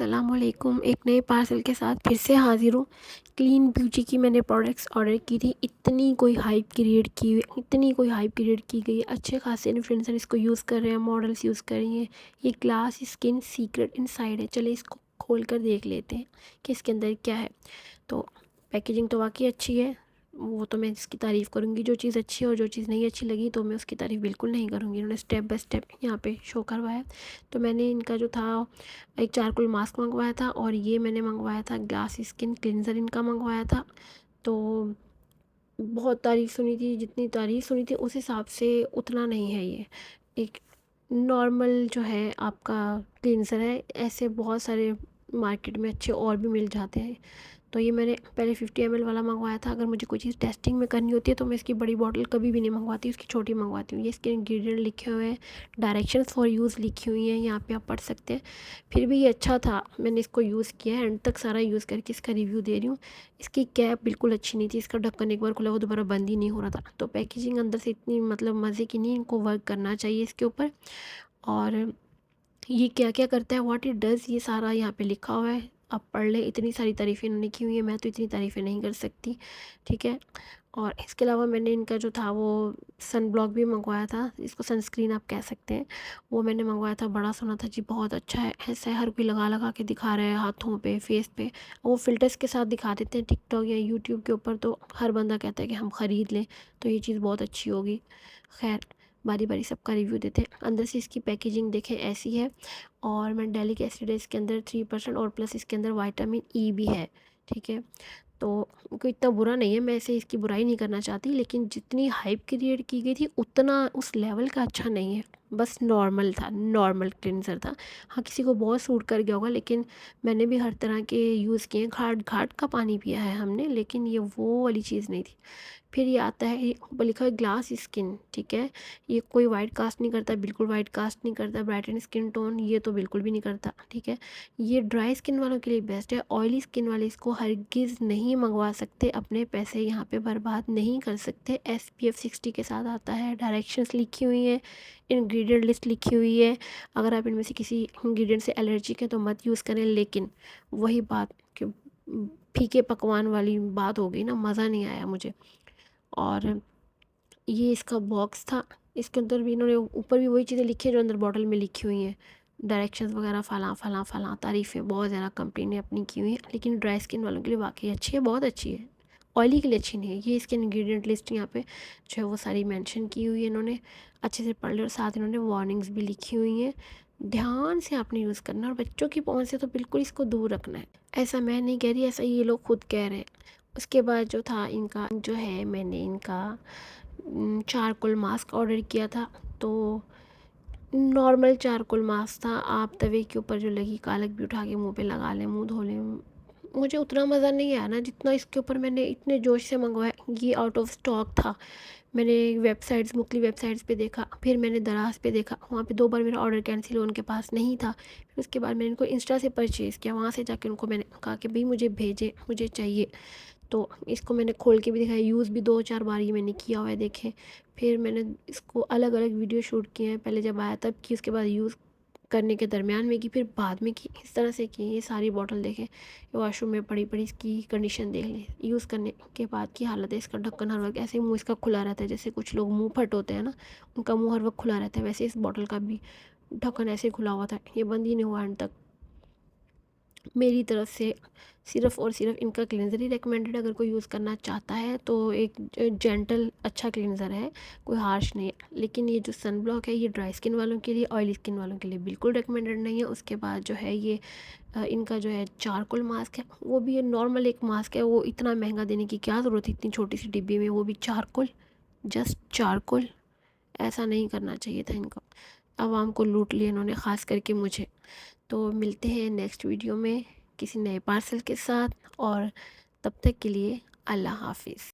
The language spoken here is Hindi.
अस्सलामुअलैकुम। एक नए पार्सल के साथ फिर से हाज़िर हूँ। क्लीन ब्यूटी की मैंने प्रोडक्ट्स ऑर्डर की थी। इतनी कोई हाइप क्रिएट की गई, अच्छे खासे इन्फ्लुएंसर इसको यूज़ कर रहे हैं, मॉडल्स यूज़ कर रही हैं। ये ग्लास स्किन सीक्रेट इनसाइड है। चलिए इसको खोल कर देख लेते हैं कि इसके अंदर क्या है। तो पैकेजिंग तो वाकई अच्छी है, वो तो मैं इसकी तारीफ़ करूँगी। जो चीज़ अच्छी है और जो चीज़ नहीं अच्छी लगी तो मैं उसकी तारीफ़ बिल्कुल नहीं करूँगी। इन्होंने स्टेप बाय स्टेप यहाँ पे शो करवाया। तो मैंने इनका जो था एक चारकोल मास्क मंगवाया था और ये मैंने मंगवाया था ग्लास स्किन क्लिनज़र इनका मंगवाया था। तो बहुत तारीफ़ सुनी थी, जितनी तारीफ़ सुनी थी उस हिसाब से उतना नहीं है ये। एक नॉर्मल जो है आपका क्लिनज़र है, ऐसे बहुत सारे मार्केट में अच्छे और भी मिल जाते हैं। तो ये मैंने पहले 50 ml वाला मंगवाया था। अगर मुझे कोई चीज़ टेस्टिंग में करनी होती है तो मैं इसकी बड़ी बॉटल कभी भी नहीं मंगवाती, उसकी छोटी मंगवाती हूँ। ये इसके इंग्रेडिएंट लिखे हुए हैं, डायरेक्शंस फॉर यूज़ लिखी हुई हैं, यहाँ पे आप पढ़ सकते हैं। फिर भी ये अच्छा था, मैंने इसको यूज़ किया है, एंड तक सारा यूज़ करके इसका रिव्यू दे रही हूँ। इसकी कैप बिल्कुल अच्छी नहीं थी, इसका ढक्कन एक बार खुला वो दोबारा बंद ही नहीं हो रहा था। तो पैकेजिंग अंदर से इतनी मतलब मज़े की नहीं, इनको वर्क करना चाहिए इसके ऊपर। और ये क्या क्या करता है, व्हाट इट डज़, ये सारा यहाँ पे लिखा हुआ है, आप पढ़ लें। इतनी सारी तारीफ़ें इन्होंने की हुई है, मैं तो इतनी तारीफ़ें नहीं कर सकती, ठीक है। और इसके अलावा मैंने इनका जो था वो सन ब्लॉक भी मंगवाया था, इसको सनस्क्रीन आप कह सकते हैं। वो मैंने मंगवाया था, बड़ा सुना था जी, बहुत अच्छा है। ऐसा है हर कोई लगा लगा के दिखा रहा है हाथों पे, फेस पे। वो फ़िल्टर्स के साथ दिखा देते हैं टिकटॉक या यूट्यूब के ऊपर, तो हर बंदा कहता है कि हम ख़रीद लें, तो ये चीज़ बहुत अच्छी होगी। खैर, बारी बारी सबका रिव्यू देते हैं। अंदर से इसकी पैकेजिंग देखें ऐसी है। और मैंडेलिक एसिड है इसके अंदर 3% और प्लस इसके अंदर विटामिन ई भी है, ठीक है। तो कोई इतना बुरा नहीं है, मैं ऐसे इसकी बुराई नहीं करना चाहती, लेकिन जितनी हाइप क्रिएट की गई थी उतना उस लेवल का अच्छा नहीं है। बस नॉर्मल था, नॉर्मल क्लिनज़र था। हाँ, किसी को बहुत सूट कर गया होगा, लेकिन मैंने भी हर तरह के यूज़ किए हैं। घाट घाट का पानी पिया है हमने, लेकिन ये वो वाली चीज़ नहीं थी। फिर ये आता है, ये ऊपर लिखा है ग्लास स्किन, ठीक है। ये कोई वाइट कास्ट नहीं करता, बिल्कुल वाइट कास्ट नहीं करता। ब्राइटन स्किन टोन ये तो बिल्कुल भी नहीं करता, ठीक है। ये ड्राई स्किन वालों के लिए बेस्ट है। ऑयली स्किन वाले इसको हरगिज़ नहीं मंगवा सकते, अपने पैसे यहाँ पे बर्बाद नहीं कर सकते। SPF 60 के साथ आता है, डायरेक्शंस लिखी हुई हैं, इंग्रेडिएंट लिस्ट लिखी हुई है। अगर आप इनमें से किसी इंग्रेडिएंट से एलर्जिक है तो मत यूज़ करें, लेकिन वही बात कि फीके पकवान वाली बात हो गई ना, मज़ा नहीं आया मुझे। और ये इसका बॉक्स था, इसके अंदर भी इन्होंने ऊपर भी वही चीज़ें लिखी हैं जो अंदर बॉटल में लिखी हुई हैं, डायरेक्शंस वगैरह, फलां फलां फलां। तारीफ़ें बहुत ज़्यादा कंपनी ने अपनी की हुई हैं, लेकिन ड्राई स्किन वालों के लिए वाकई अच्छी है, बहुत अच्छी है। ऑयली के लिए अच्छी नहीं है। ये इसके इंग्रेडिएंट लिस्ट यहाँ पे जो है वो सारी मेंशन की हुई है इन्होंने, अच्छे से पढ़ लो। और साथ इन्होंने वार्निंग्स भी लिखी हुई हैं, ध्यान से आपने यूज़ करना। और बच्चों की पहुँच से तो बिल्कुल इसको दूर रखना है। ऐसा मैं नहीं कह रही, ऐसा ये लोग खुद कह रहे हैं। उसके बाद जो था इनका जो है, मैंने इनका चारकोल मास्क ऑर्डर किया था। तो नॉर्मल चारकोल मास्क था, आप तवे के ऊपर जो लगी कालक भी उठा के मुंह पे लगा लें, मुंह धो लें। मुझे उतना मज़ा नहीं आया ना जितना इसके ऊपर मैंने इतने जोश से मंगवाया। ये आउट ऑफ स्टॉक था। मैंने वेबसाइट्स, मुख्तलिफ वेबसाइट्स पे देखा, फिर मैंने दराज पे देखा, वहाँ पे 2 बार मेरा ऑर्डर कैंसिल हुआ, उनके पास नहीं था। फिर उसके बाद मैंने इनको इंस्टा से परचेज़ किया, वहाँ से जाके उनको मैंने कहा कि भाई मुझे भेजें, मुझे चाहिए। तो इसको मैंने खोल के भी दिखाया, यूज़ भी 2-4 बार ये मैंने किया हुआ है, देखें। फिर मैंने इसको अलग अलग वीडियो शूट किए हैं, पहले जब आया तब की, उसके बाद यूज़ करने के दरमियान में की, फिर बाद में की, इस तरह से की। ये सारी बॉटल देखें, वॉशरूम में पड़ी पड़ी इसकी कंडीशन देख लें, यूज़ करने के बाद की हालत है। इसका ढक्कन हर वक्त ऐसे मुंह इसका खुला रहता है, जैसे कुछ लोग मुंह फट होते हैं ना, उनका मुंह हर वक्त खुला रहता है, वैसे इस बॉटल का भी ढक्कन ऐसे खुला हुआ था, ये बंद ही नहीं हुआ एंड तक। मेरी तरफ से सिर्फ़ और सिर्फ इनका क्लींज़र ही रिकमेंडेड। अगर कोई यूज़ करना चाहता है तो एक जेंटल अच्छा क्लींज़र है, कोई हार्श नहीं है। लेकिन ये जो सन ब्लॉक है, ये ड्राई स्किन वालों के लिए, ऑयली स्किन वालों के लिए बिल्कुल रिकमेंडेड नहीं है। उसके बाद जो है ये इनका जो है चारकोल मास्क है, वो भी ये नॉर्मल एक मास्क है, वो इतना महंगा देने की क्या ज़रूरत है इतनी छोटी सी डिब्बी में, वो भी चारकोल, जस्ट चारकोल। ऐसा नहीं करना चाहिए था इनको। आवाम को लूट लिया इन्होंने, ख़ास करके मुझे। तो मिलते हैं नेक्स्ट वीडियो में किसी नए पार्सल के साथ, और तब तक के लिए अल्लाह हाफिज़।